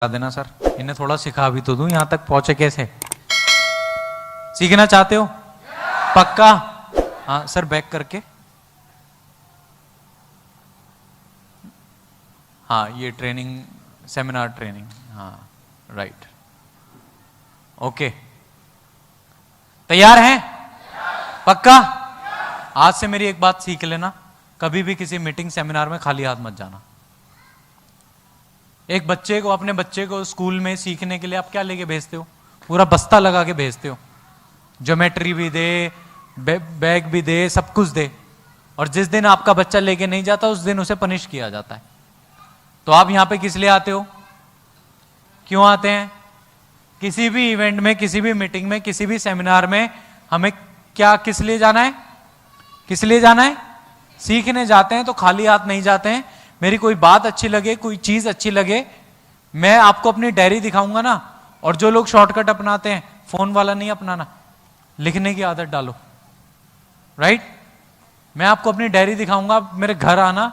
देना सर, इन्हें थोड़ा सिखा भी तो दूं, यहां तक पहुंचे कैसे? सीखना चाहते हो? पक्का? हाँ सर, बैक करके। हाँ ये ट्रेनिंग, सेमिनार ट्रेनिंग, हाँ राइट, ओके। तैयार हैं? पक्का? आज से मेरी एक बात सीख लेना, कभी भी किसी मीटिंग सेमिनार में खाली हाथ मत जाना। एक बच्चे को, अपने बच्चे को स्कूल में सीखने के लिए आप क्या लेके भेजते हो? पूरा बस्ता लगा के भेजते हो, ज्योमेट्री भी दे, बैग भी दे, सब कुछ दे, और जिस दिन आपका बच्चा लेके नहीं जाता उस दिन उसे पनिश किया जाता है। तो आप यहां पे किस लिए आते हो? क्यों आते हैं? किसी भी इवेंट में, किसी भी मीटिंग में, किसी भी सेमिनार में हमें क्या, किस लिए जाना है? किस लिए जाना है? सीखने जाते हैं, तो खाली हाथ नहीं जाते हैं। मेरी कोई बात अच्छी लगे, कोई चीज अच्छी लगे, मैं आपको अपनी डायरी दिखाऊंगा ना, और जो लोग शॉर्टकट अपनाते हैं, फोन वाला नहीं अपनाना, लिखने की आदत डालो, राइट? मैं आपको अपनी डायरी दिखाऊंगा, मेरे घर आना,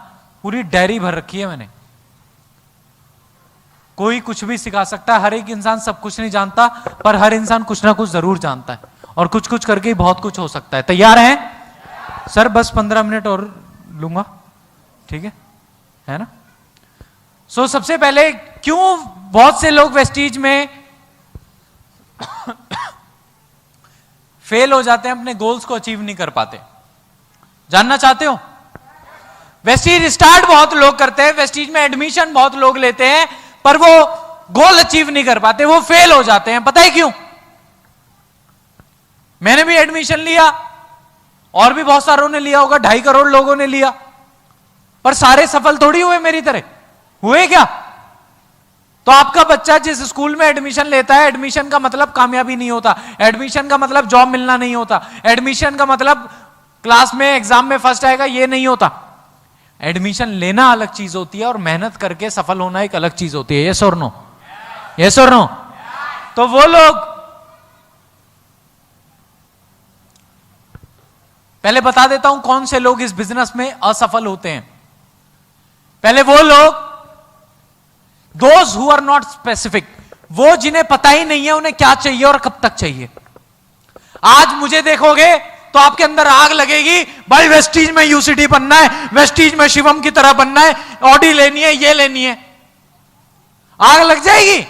पूरी डायरी भर रखी है मैंने। कोई कुछ भी सिखा सकता है, हर एक इंसान सब कुछ नहीं जानता, पर हर इंसान कुछ ना कुछ जरूर जानता है, और कुछ कुछ करके ही बहुत कुछ हो सकता है। तैयार हैं? सर बस 15 मिनट और लूंगा, ठीक है ना? सो सबसे पहले, क्यों बहुत से लोग वेस्टीज में फेल हो जाते हैं, अपने गोल्स को अचीव नहीं कर पाते? जानना चाहते हो? वेस्टीज स्टार्ट बहुत लोग करते हैं, वेस्टीज में एडमिशन बहुत लोग लेते हैं, पर वो गोल अचीव नहीं कर पाते, वो फेल हो जाते हैं। पता है क्यों? मैंने भी एडमिशन लिया, और भी बहुत सारों ने लिया होगा, 2.5 करोड़ लोगों ने लिया, पर सारे सफल थोड़ी हुए मेरी तरह, हुए क्या? तो आपका बच्चा जिस स्कूल में एडमिशन लेता है, एडमिशन का मतलब कामयाबी नहीं होता, एडमिशन का मतलब जॉब मिलना नहीं होता, एडमिशन का मतलब क्लास में एग्जाम में फर्स्ट आएगा, ये नहीं होता। एडमिशन लेना अलग चीज होती है, और मेहनत करके सफल होना एक अलग चीज होती है। यस और नो? यस और नो? तो वो लोग, पहले बता देता हूं कौन से लोग इस बिजनेस में असफल होते हैं। पहले वो लोग, those who are not specific, वो जिन्हें पता ही नहीं है उन्हें क्या चाहिए और कब तक चाहिए। आज मुझे देखोगे तो आपके अंदर आग लगेगी, भाई वेस्टीज में यूसीडी बनना है, वेस्टीज में शिवम की तरह बनना है, ऑडी लेनी है, ये लेनी है, आग लग जाएगी।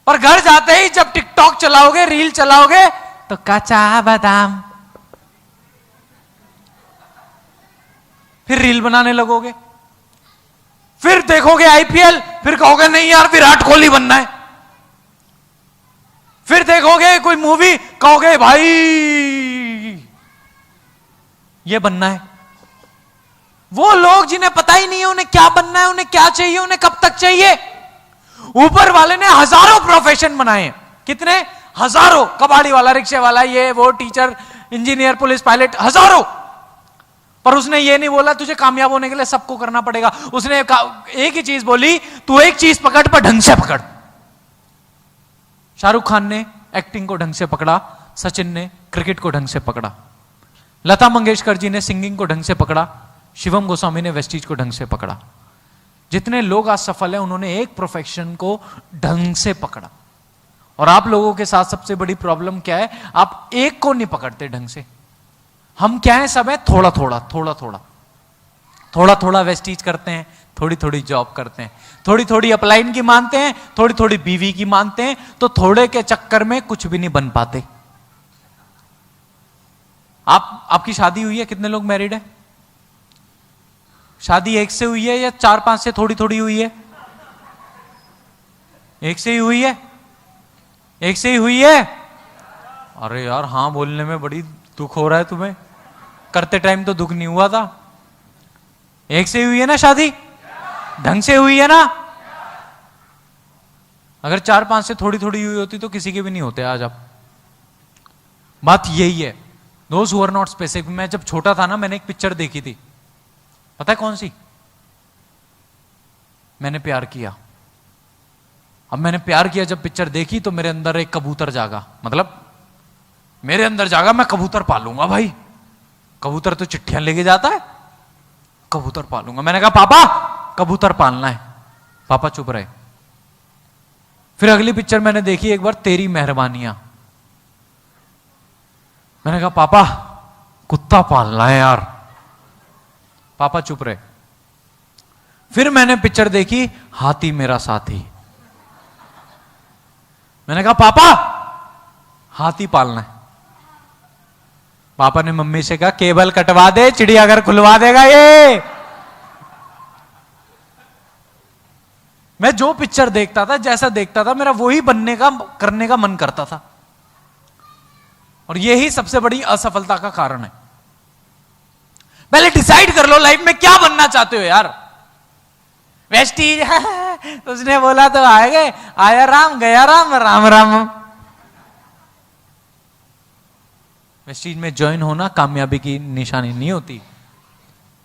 पर घर जाते ही जब टिकटॉक चलाओगे, रील चलाओगे, तो कच्चा बादाम, फिर रील बनाने लगोगे, फिर देखोगे आईपीएल, फिर कहोगे नहीं यार विराट कोहली बनना है, फिर देखोगे कोई मूवी, कहोगे भाई ये बनना है। वो लोग जिन्हें पता ही नहीं है उन्हें क्या बनना है, उन्हें क्या चाहिए, उन्हें कब तक चाहिए। ऊपर वाले ने हजारों प्रोफेशन बनाए हैं, कितने? हजारों। कबाड़ी वाला, रिक्शे वाला, ये वो, टीचर, इंजीनियर, पुलिस, पायलट, हजारों। पर उसने ये नहीं बोला तुझे कामयाब होने के लिए सबको करना पड़ेगा। उसने एक ही चीज बोली, तू एक चीज पकड़, पर ढंग से पकड़। शाहरुख खान ने एक्टिंग को ढंग से पकड़ा, सचिन ने क्रिकेट को ढंग से पकड़ा, लता मंगेशकर जी ने सिंगिंग को ढंग से पकड़ा, शिवम गोस्वामी ने वेस्टीज को ढंग से पकड़ा। जितने लोग आज सफल हैं उन्होंने एक प्रोफेशन को ढंग से पकड़ा। और आप लोगों के साथ सबसे बड़ी प्रॉब्लम क्या है? आप एक को नहीं पकड़ते ढंग से। हम क्या है, सब है थोड़ा थोड़ा थोड़ा थोड़ा थोड़ा थोड़ा वेस्टीज करते हैं, थोड़ी थोड़ी जॉब करते हैं, थोड़ी थोड़ी अपलाइन की मानते हैं, थोड़ी थोड़ी बीवी की मानते हैं, तो थोड़े के चक्कर में कुछ भी नहीं बन पाते। आपकी शादी हुई है? कितने लोग मैरिड है? शादी एक से हुई है या 4-5 से थोड़ी थोड़ी हुई है? एक से ही हुई है? एक से ही हुई है? अरे यार हाँ बोलने में बड़ी दुख हो रहा है तुम्हें, करते टाइम तो दुख नहीं हुआ था। एक से ही हुई है ना शादी? ढंग से हुई है ना? अगर 4-5 से थोड़ी थोड़ी हुई होती तो किसी के भी नहीं होते आज आप। बात यही है, those who are not specific. मैं जब छोटा था ना, मैंने एक पिक्चर देखी थी, पता है कौन सी? मैंने प्यार किया। अब मैंने प्यार किया जब पिक्चर देखी तो मेरे अंदर एक कबूतर जागा, मतलब मेरे अंदर जागा, मैं कबूतर पालूंगा भाई। कबूतर तो चिट्ठियां लेके जाता है, कबूतर पालूंगा। मैंने कहा पापा कबूतर पालना है। पापा चुप रहे। फिर अगली पिक्चर मैंने देखी एक बार, तेरी मेहरबानियां। मैंने कहा पापा कुत्ता पालना है यार। पापा चुप रहे। फिर मैंने पिक्चर देखी हाथी मेरा साथी। मैंने कहा पापा हाथी पालना है। पापा ने मम्मी से कहा केबल कटवा दे, चिड़ियाघर खुलवा देगा ये। मैं जो पिक्चर देखता था, जैसा देखता था, मेरा वही बनने का, करने का मन करता था। और यही सबसे बड़ी असफलता का कारण है। पहले डिसाइड कर लो लाइफ में क्या बनना चाहते हो यार। वेस्टीज उसने बोला तो आए गए, आया राम गया राम, राम राम। वेस्टीज में ज्वाइन होना कामयाबी की निशानी नहीं होती।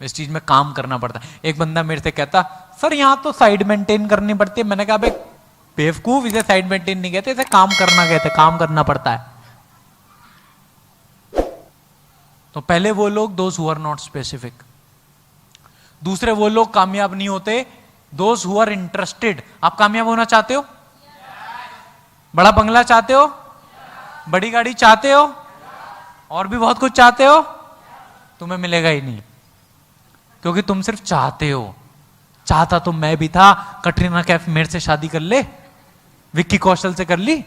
वेस्टीज में काम करना पड़ता है। एक बंदा मेरे से कहता सर यहां तो साइड मेंटेन करनी पड़ती है। मैंने कहा भाई बेवकूफ, इसे साइड मेंटेन नहीं कहते, इसे काम करना कहते, काम करना पड़ता है। तो पहले वो लोग those who are not specific. दूसरे वो लोग कामयाब नहीं होते दोज हु आर इंटरेस्टेड। आप कामयाब होना चाहते हो? बड़ा बंगला चाहते हो? बड़ी गाड़ी चाहते हो? और भी बहुत कुछ चाहते हो? तुम्हें मिलेगा ही नहीं, क्योंकि तुम सिर्फ चाहते हो। चाहता तो मैं भी था, कटरीना कैफ मेरे से शादी कर ले, विक्की कौशल से कर ली।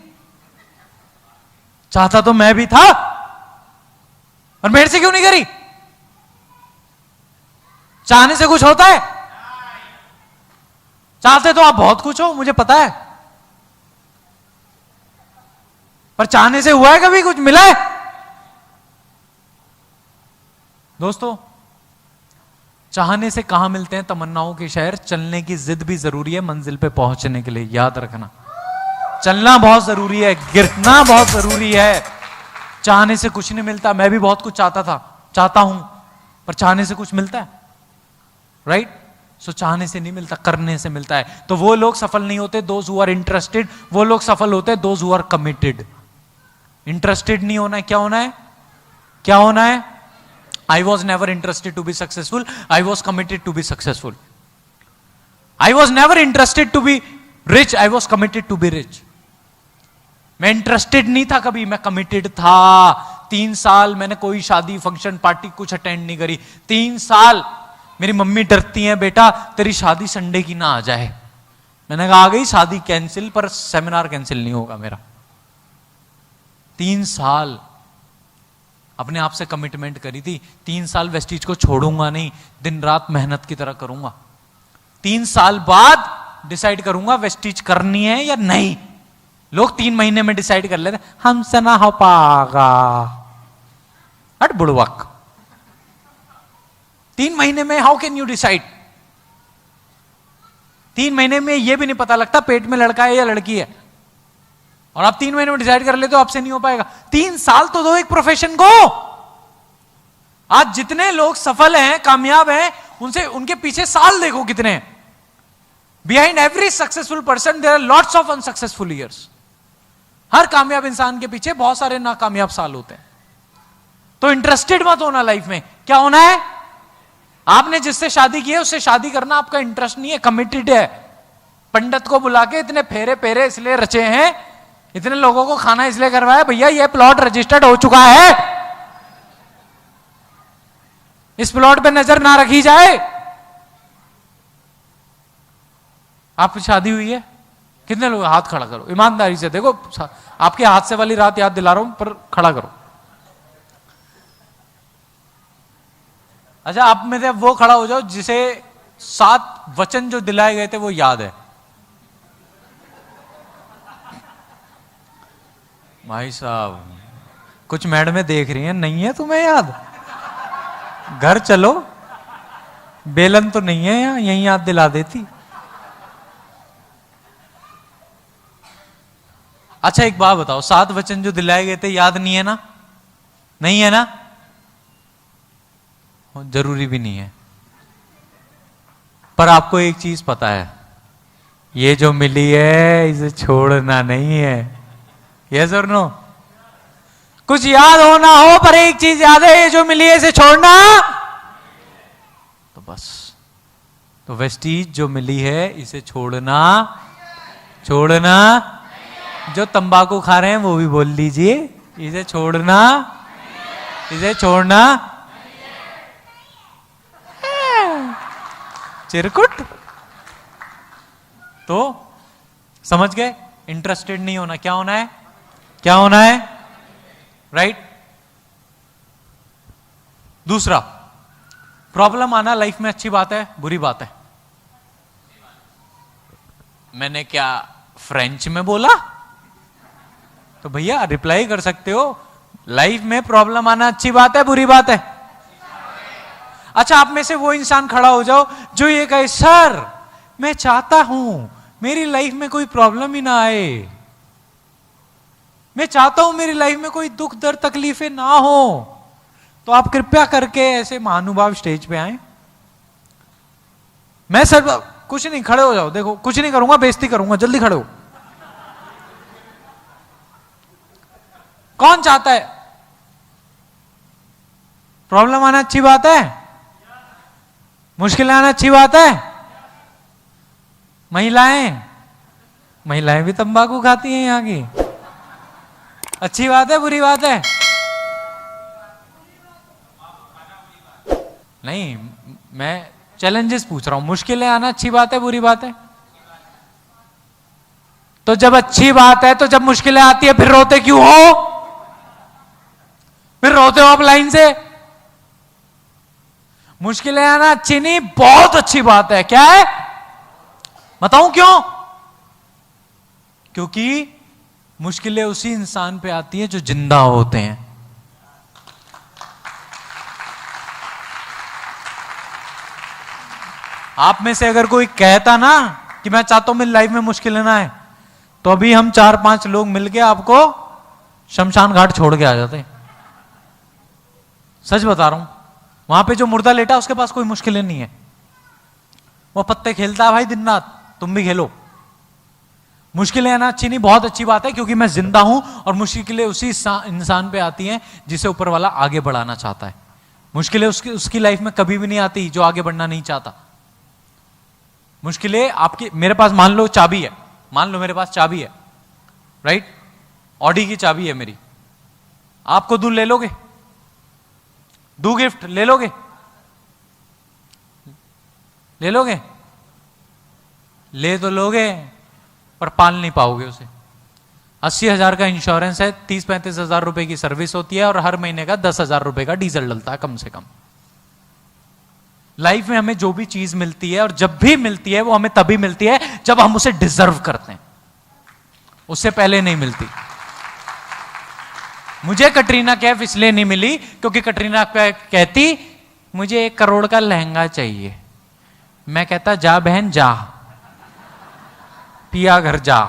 चाहता तो मैं भी था, और मेरे से क्यों नहीं करी? चाहने से कुछ होता है? चाहते तो आप बहुत कुछ हो, मुझे पता है, पर चाहने से हुआ है कभी? कुछ मिला है? दोस्तों, चाहने से कहां मिलते हैं तमन्नाओं के शहर। चलने की जिद भी जरूरी है मंजिल पे पहुंचने के लिए, याद रखना। चलना बहुत जरूरी है, गिरना बहुत जरूरी है। चाहने से कुछ नहीं मिलता। मैं भी बहुत कुछ चाहता था, चाहता हूं, पर चाहने से कुछ मिलता है? राइट? सो चाहने से नहीं मिलता, करने से मिलता है। तो वो लोग सफल नहीं होते दोज हु आर इंटरेस्टेड, वो लोग सफल होते हैं those who are committed. Interested नहीं होना है, क्या होना है? क्या होना है? I was never interested to be successful. I was committed to be successful. I was never interested to be rich. I was committed to be rich. मैं इंटरेस्टेड नहीं था कभी, मैं कमिटेड था। 3 साल मैंने कोई शादी फंक्शन पार्टी कुछ अटेंड नहीं करी। 3 साल मेरी मम्मी डरती हैं बेटा तेरी शादी संडे की ना आ जाए। मैंने कहा आ गई शादी कैंसिल, पर सेमिनार कैंसिल नहीं होगा मेरा। 3 साल अपने आप से कमिटमेंट करी थी। 3 साल वेस्टीज को छोड़ूंगा नहीं, दिन रात मेहनत की तरह करूंगा। 3 साल बाद डिसाइड करूंगा वेस्टीज करनी है या नहीं। लोग 3 महीने में डिसाइड कर लेते, हमसे ना हो पाएगा। हट बुड़वक। 3 महीने में हाउ कैन यू डिसाइड? 3 महीने में यह भी नहीं पता लगता पेट में लड़का है या लड़की है, और आप 3 महीने में डिसाइड कर लेते हो आपसे नहीं हो पाएगा। 3 साल तो दो एक प्रोफेशन को। आज जितने लोग सफल हैं, कामयाब हैं, उनसे उनके पीछे साल देखो कितने हैं। Behind every successful person there are lots of unsuccessful years. हर कामयाब इंसान के पीछे बहुत सारे नाकामयाब साल होते हैं। तो इंटरेस्टेड मत होना लाइफ में। क्या होना है? आपने जिससे शादी की है उससे शादी करना आपका इंटरेस्ट नहीं है, कमिटेड है। पंडित को बुला के इतने फेरे पेरे इसलिए रचे हैं, इतने लोगों को खाना इसलिए करवाया, भैया ये प्लॉट रजिस्टर्ड हो चुका है, इस प्लॉट पे नजर ना रखी जाए। आपकी शादी हुई है? कितने लोग? हाथ खड़ा करो, ईमानदारी से देखो। आपके हाथ से वाली रात याद दिला रहा हूं, पर खड़ा करो। अच्छा, आप में से वो खड़ा हो जाओ जिसे 7 वचन जो दिलाए गए थे वो याद है। भाई साहब, कुछ मैडमें देख रही हैं, नहीं है तुम्हें याद? घर चलो, बेलन तो नहीं है यहां, यहीं याद दिला देती। अच्छा एक बात बताओ, 7 वचन जो दिलाए गए थे याद नहीं है ना? नहीं है ना? जरूरी भी नहीं है। पर आपको एक चीज पता है, ये जो मिली है इसे छोड़ना नहीं है। यस और नो? कुछ याद हो ना हो, पर एक चीज याद है, ये जो मिली है इसे छोड़ना तो बस। तो वेस्टीज जो मिली है इसे छोड़ना जो तंबाकू खा रहे हैं वो भी बोल लीजिए, इसे छोड़ना, इसे छोड़ना। चिरकुट। तो समझ गए, इंटरेस्टेड नहीं होना, क्या होना है, क्या होना है, राइट। दूसरा, प्रॉब्लम आना लाइफ में अच्छी बात है बुरी बात है? मैंने क्या फ्रेंच में बोला? तो भैया रिप्लाई कर सकते हो, लाइफ में प्रॉब्लम आना अच्छी बात है बुरी बात है? अच्छा, आप में से वो इंसान खड़ा हो जाओ जो ये कहे, सर मैं चाहता हूं मेरी लाइफ में कोई प्रॉब्लम ही ना आए, मैं चाहता हूं मेरी लाइफ में कोई दुख दर्द तकलीफें ना हो। तो आप कृपया करके ऐसे महानुभाव स्टेज पे आए। मैं सर कुछ नहीं, खड़े हो जाओ, देखो कुछ नहीं करूंगा, बेइज्जती करूंगा, जल्दी खड़े हो। कौन चाहता है? प्रॉब्लम आना अच्छी बात है, मुश्किलें आना अच्छी बात है? महिलाएं, महिलाएं भी तंबाकू खाती हैं यहाँ की, अच्छी बात है बुरी बात है? नहीं, मैं चैलेंजेस पूछ रहा हूं, मुश्किलें आना अच्छी बात है बुरी बात है? तो जब अच्छी बात है, तो जब मुश्किलें आती है फिर रोते क्यों हो? फिर रोते हो आप लाइन से। मुश्किलें आना अच्छी नहीं, बहुत अच्छी बात है। क्या है बताऊं क्यों? क्योंकि मुश्किलें उसी इंसान पे आती हैं जो जिंदा होते हैं। आप में से अगर कोई कहता ना कि मैं चाहता हूं मेरी लाइफ में मुश्किलें ना आए, तो अभी हम 4-5 लोग मिलके आपको शमशान घाट छोड़ के आ जाते। सच बता रहा हूं, वहां पे जो मुर्दा लेटा उसके पास कोई मुश्किलें नहीं है, वो पत्ते खेलता है भाई दिन रात, तुम भी खेलो। मुश्किलें आना अच्छी नहीं, बहुत अच्छी बात है, क्योंकि मैं जिंदा हूं और मुश्किलें उसी इंसान पे आती हैं जिसे ऊपर वाला आगे बढ़ाना चाहता है। मुश्किलें उसकी लाइफ में कभी भी नहीं आती जो आगे बढ़ना नहीं चाहता। मुश्किलें आपकी, मेरे पास मान लो चाबी है, मान लो मेरे पास चाबी है, राइट, ऑडी की चाबी है मेरी, आपको दूं ले लोगे? दू गिफ्ट ले लोगे? ले लोगे? ले तो लोगे पर पाल नहीं पाओगे उसे। 80,000 का इंश्योरेंस है, 30-35 रुपए की सर्विस होती है और हर महीने का 10,000 रुपए का डीजल डलता है कम से कम। लाइफ में हमें जो भी चीज मिलती है और जब भी मिलती है वो हमें तभी मिलती है जब हम उसे डिजर्व करते हैं, उससे पहले नहीं मिलती। मुझे कटरीना कैफ इसलिए नहीं मिली क्योंकि कटरीना कहती मुझे 1 करोड़ का लहंगा चाहिए, मैं कहता जा बहन जा, पिया घर जा।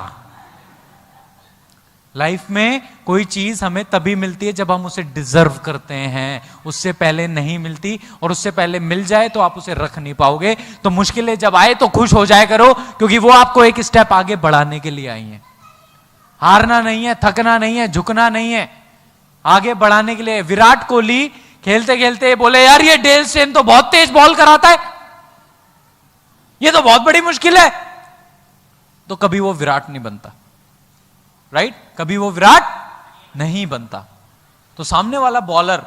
लाइफ में कोई चीज हमें तभी मिलती है जब हम उसे डिजर्व करते हैं, उससे पहले नहीं मिलती, और उससे पहले मिल जाए तो आप उसे रख नहीं पाओगे। तो मुश्किलें जब आए तो खुश हो जाया करो, क्योंकि वो आपको एक स्टेप आगे बढ़ाने के लिए आई हैं। हारना नहीं है, थकना नहीं है, झुकना नहीं है, आगे बढ़ाने के लिए। विराट कोहली खेलते खेलते बोले यार ये डेल स्टेन तो बहुत तेज बॉल कराता है, ये तो बहुत बड़ी मुश्किल है, तो कभी वो विराट नहीं बनता, राइट, कभी वो विराट नहीं बनता। तो सामने वाला बॉलर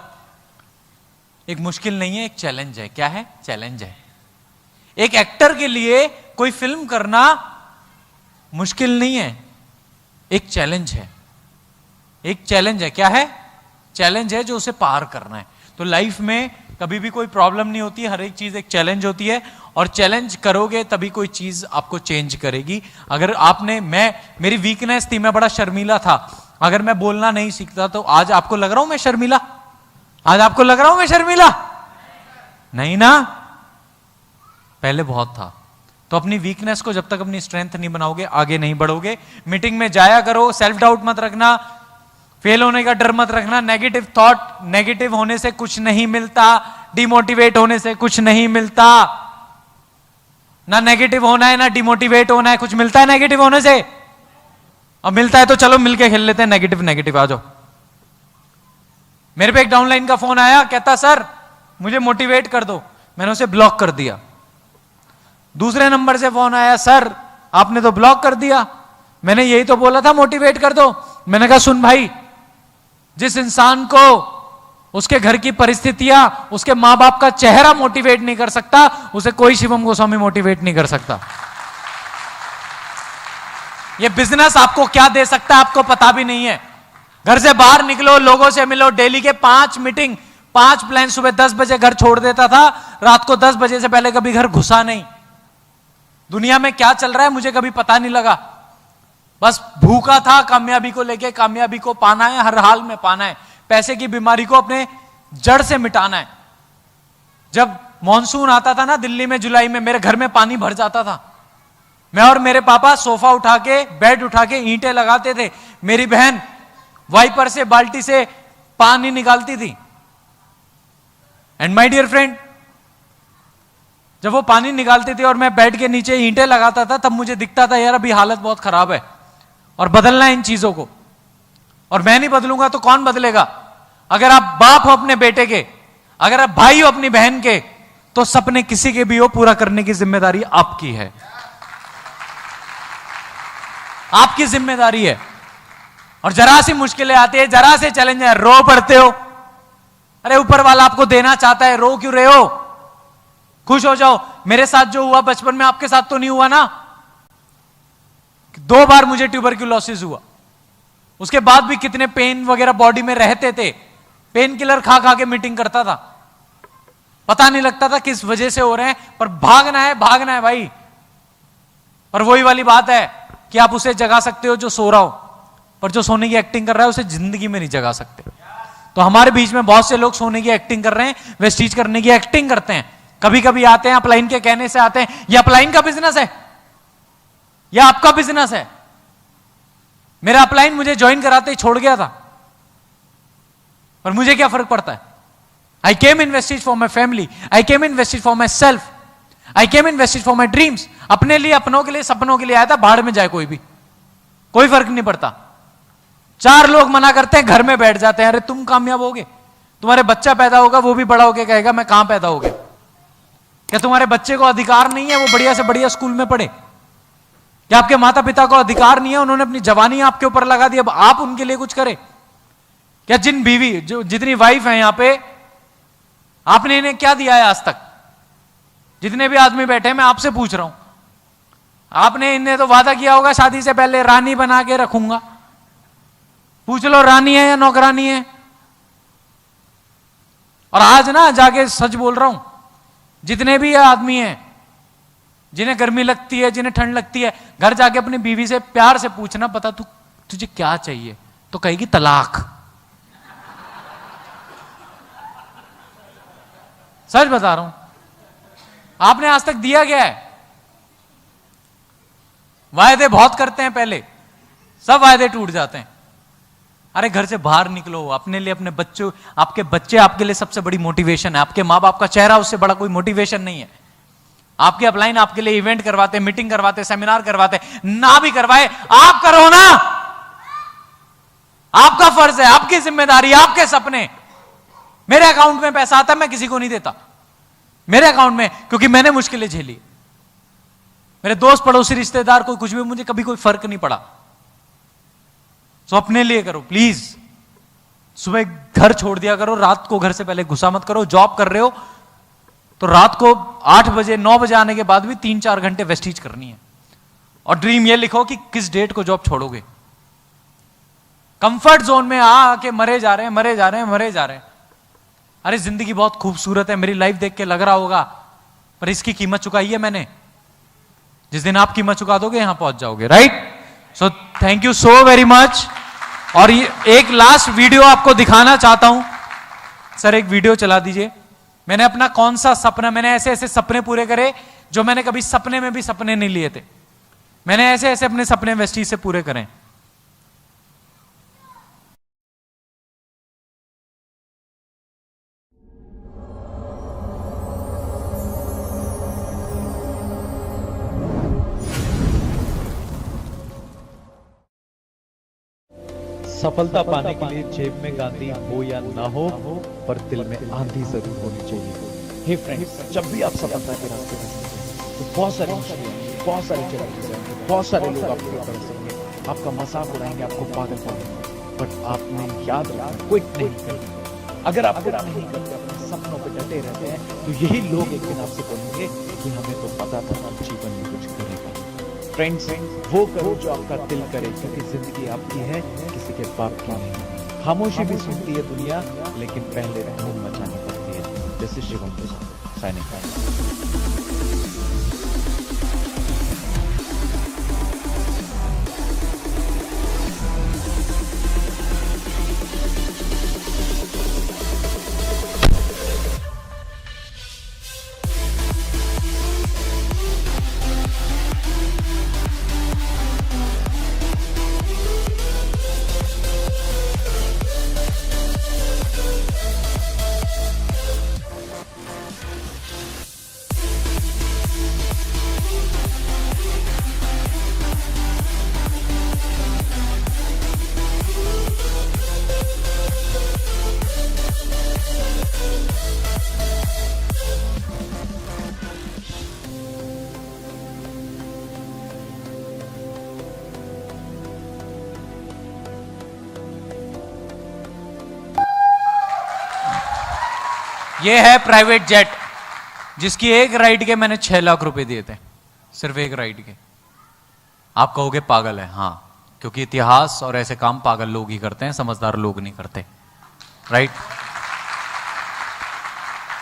एक मुश्किल नहीं है, एक चैलेंज है। क्या है? चैलेंज है। एक एक्टर के लिए कोई फिल्म करना मुश्किल नहीं है, एक चैलेंज है, एक चैलेंज है। क्या है? चैलेंज है जो उसे पार करना है। तो लाइफ में कभी भी कोई प्रॉब्लम नहीं होती, हर एक चीज एक चैलेंज होती है, और चैलेंज करोगे तभी कोई चीज आपको चेंज करेगी। अगर आपने, मेरी वीकनेस थी, मैं बड़ा शर्मीला था, अगर मैं बोलना नहीं सीखता तो आज आपको लग रहा हूं मैं शर्मीला? आज आपको लग रहा हूं मैं शर्मीला? नहीं ना, पहले बहुत था। तो अपनी वीकनेस को जब तक अपनी स्ट्रेंथ नहीं बनाओगे आगे नहीं बढ़ोगे। मीटिंग में जाया करो, सेल्फ डाउट मत रखना, फेल होने का डर मत रखना, नेगेटिव थॉट, नेगेटिव होने से कुछ नहीं मिलता, डिमोटिवेट होने से कुछ नहीं मिलता। ना नेगेटिव होना है ना डिमोटिवेट होना है, कुछ मिलता है नेगेटिव होने से? अब मिलता है तो चलो मिलके खेल लेते हैं नेगेटिव नेगेटिव, आ जाओ। मेरे पे एक डाउनलाइन का फोन आया, कहता सर मुझे मोटिवेट कर दो, मैंने उसे ब्लॉक कर दिया। दूसरे नंबर से फोन आया, सर आपने तो ब्लॉक कर दिया, मैंने यही तो बोला था मोटिवेट कर दो। मैंने कहा सुन भाई, जिस इंसान को उसके घर की परिस्थितियां, उसके मां बाप का चेहरा मोटिवेट नहीं कर सकता, उसे कोई शिवम गोस्वामी मोटिवेट नहीं कर सकता। ये बिजनेस आपको क्या दे सकता है आपको पता भी नहीं है। घर से बाहर निकलो, लोगों से मिलो, डेली के 5 मीटिंग, 5 प्लान। सुबह 10 बजे घर छोड़ देता था, रात को 10 बजे से पहले कभी घर घुसा नहीं। दुनिया में क्या चल रहा है मुझे कभी पता नहीं लगा, बस भूखा था कामयाबी को लेके। कामयाबी को पाना है, हर हाल में पाना है। पैसे की बीमारी को अपने जड़ से मिटाना है। जब मॉनसून आता था ना दिल्ली में जुलाई में, मेरे घर में पानी भर जाता था। मैं और मेरे पापा सोफा उठा के, बेड उठा के ईंटें लगाते थे। मेरी बहन वाइपर से, बाल्टी से पानी निकालती थी। एंड माय डियर फ्रेंड, जब वो पानी निकालती थी और मैं बेड के नीचे ईंटें लगाता था, तब मुझे दिखता था यार अभी हालत बहुत खराब है और बदलना है इन चीजों को। और मैं नहीं बदलूंगा तो कौन बदलेगा? अगर आप बाप हो अपने बेटे के, अगर आप भाई हो अपनी बहन के, तो सपने किसी के भी हो, पूरा करने की जिम्मेदारी आपकी है, आपकी जिम्मेदारी है। और जरा सी मुश्किलें आती है, जरा से चैलेंज है, रो पड़ते हो। अरे ऊपर वाला आपको देना चाहता है, रो क्यों रहे हो? खुश हो जाओ। मेरे साथ जो हुआ बचपन में, आपके साथ तो नहीं हुआ ना? 2 बार मुझे ट्यूबरक्यूलोसिस हुआ, उसके बाद भी कितने पेन वगैरह बॉडी में रहते थे। पेन किलर खा खा के मीटिंग करता था, पता नहीं लगता था किस वजह से हो रहे हैं, पर भागना है भाई। पर वही वाली बात है कि आप उसे जगा सकते हो जो सो रहा हो, पर जो सोने की एक्टिंग कर रहा है उसे जिंदगी में नहीं जगा सकते। तो हमारे बीच में बहुत से लोग सोने की एक्टिंग कर रहे हैं, वेस्टीज करने की एक्टिंग करते हैं। कभी कभी आते हैं, अपलाइन के कहने से आते हैं। ये अपलाइन का बिजनेस है या आपका बिजनेस है? मेरा अपलाइन मुझे ज्वाइन कराते ही छोड़ गया था, पर मुझे क्या फर्क पड़ता है? I came in vestiges for my family, I came in vestiges for myself, I came in vestiges for my dreams. अपने लिए, अपनों के लिए, सपनों के लिए आया था। बाहर में जाए कोई भी, कोई फर्क नहीं पड़ता। 4 लोग मना करते हैं, घर में बैठ जाते हैं। अरे तुम कामयाब होगे, तुम्हारे बच्चा पैदा होगा, वो भी बड़ा होके कहेगा मैं कहां पैदा हो गया। क्या तुम्हारे बच्चे को अधिकार नहीं है वो बढ़िया से बढ़िया स्कूल में पढ़े? क्या आपके माता पिता को अधिकार नहीं है, उन्होंने अपनी जवानी आपके ऊपर लगा दी, अब आप उनके लिए कुछ करें? क्या जिन बीवी, जो जितनी वाइफ है यहां पे, आपने इन्हें क्या दिया है आज तक? जितने भी आदमी बैठे हैं, मैं आपसे पूछ रहा हूं, आपने इन्हें तो वादा किया होगा शादी से पहले रानी बना के रखूंगा। पूछ लो रानी है या नौकरानी है। और आज ना जाके सच बोल रहा हूं, जितने भी आदमी हैं जिन्हें गर्मी लगती है, जिन्हें ठंड लगती है, घर जाके अपनी बीवी से प्यार से पूछना, पता तुझे क्या चाहिए? तो कहेगी तलाक। सच बता रहा हूं। आपने आज तक दिया क्या है? वायदे बहुत करते हैं पहले, सब वायदे टूट जाते हैं। अरे घर से बाहर निकलो, अपने लिए, अपने बच्चों, आपके बच्चे आपके लिए सबसे बड़ी मोटिवेशन है। आपके माँ बाप का चेहरा उससे बड़ा कोई मोटिवेशन नहीं है। आपके अपलाइन आपके लिए इवेंट करवाते, मीटिंग करवाते, सेमिनार करवाते, ना भी करवाए आप करो ना। आपका फर्ज है, आपकी जिम्मेदारी, आपके सपने। मेरे अकाउंट में पैसा आता है, मैं किसी को नहीं देता मेरे अकाउंट में, क्योंकि मैंने मुश्किलें झेली। मेरे दोस्त, पड़ोसी, रिश्तेदार, कोई कुछ भी, मुझे कभी कोई फर्क नहीं पड़ा। तो अपने लिए करो प्लीज। सुबह घर छोड़ दिया करो, रात को घर से पहले घुसा मत करो। जॉब कर रहे हो तो रात को 8 बजे 9 बजे आने के बाद भी 3-4 घंटे वेस्टीज करनी है। और ड्रीम ये लिखो कि किस डेट को जॉब छोड़ोगे। कंफर्ट जोन में आके मरे जा रहे हैं। अरे जिंदगी बहुत खूबसूरत है, मेरी लाइफ देख के लग रहा होगा, पर इसकी कीमत चुकाई है मैंने। जिस दिन आप कीमत चुका दोगे यहां पहुंच जाओगे, right? So thank you so very much. और ये एक लास्ट वीडियो आपको दिखाना चाहता हूं। सर एक वीडियो चला दीजिए। मैंने अपना कौन सा सपना, मैंने ऐसे ऐसे सपने पूरे करे जो मैंने कभी सपने में भी सपने नहीं लिए थे। मैंने ऐसे ऐसे अपने सपने वेस्टीज से पूरे करें। सफलता पाने के लिए जेब में गांधी हो या ना हो, पर दिल में आंधी जरूर होनी चाहिए। हे फ्रेंड्स, जब भी आप सफलता के रास्ते में तो बहुत सारी मुश्किलें, बहुत सारी चुनौतियां, बहुत सारे लोग आपको कर सकते हैं, आपका मजाक उड़ाएंगे, आपको पागल करेंगे, बट आपने याद रखना क्विट नहीं करना। अगर आप क्विट नहीं करते, अपने सपनों पे डटे रहते हैं, तो यही लोग एक दिन आपसे बोलेंगे कि हमें तो पता था कि जीवन में कुछ करेगा। फ्रेंड्स, वो करो जो आपका दिल करे, क्योंकि जिंदगी आपकी है, किसी के बाप की नहीं। खामोशी भी सुनती है दुनिया, लेकिन पहले धूम मचानी पड़ती है। This is Shivam Prasad signing off. ये है प्राइवेट जेट, जिसकी एक राइड के मैंने 6 लाख रुपए दिए थे, सिर्फ एक राइड के। आप कहोगे पागल है, हां, क्योंकि इतिहास और ऐसे काम पागल लोग ही करते हैं, समझदार लोग नहीं करते, राइट।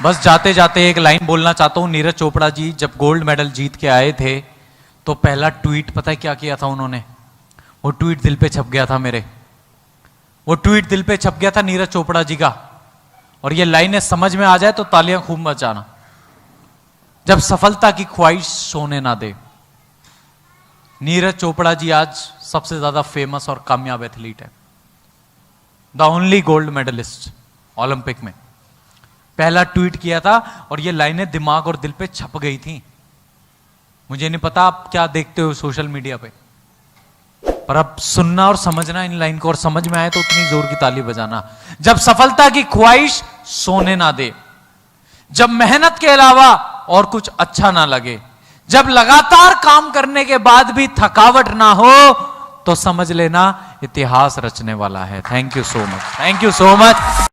बस जाते जाते एक लाइन बोलना चाहता हूं। नीरज चोपड़ा जी जब गोल्ड मेडल जीत के आए थे, तो पहला ट्वीट पता है क्या किया था उन्होंने? वो ट्वीट दिल पे छप गया था मेरे, वो ट्वीट दिल पे छप गया था नीरज चोपड़ा जी का। और ये लाइनें समझ में आ जाए तो तालियां खूब बजाना। जब सफलता की ख्वाहिश सोने ना दे। नीरज चोपड़ा जी आज सबसे ज्यादा फेमस और कामयाब एथलीट है, the only gold medalist Olympic में। पहला ट्वीट किया था और ये लाइनें दिमाग और दिल पे छप गई थी। मुझे नहीं पता आप क्या देखते हो सोशल मीडिया पे, पर अब सुनना और समझना इन लाइन को, और समझ में आए तो उतनी जोर की ताली बजाना। जब सफलता की ख्वाहिश सोने ना दे, जब मेहनत के अलावा और कुछ अच्छा ना लगे, जब लगातार काम करने के बाद भी थकावट ना हो, तो समझ लेना इतिहास रचने वाला है। Thank you so much, thank you so much.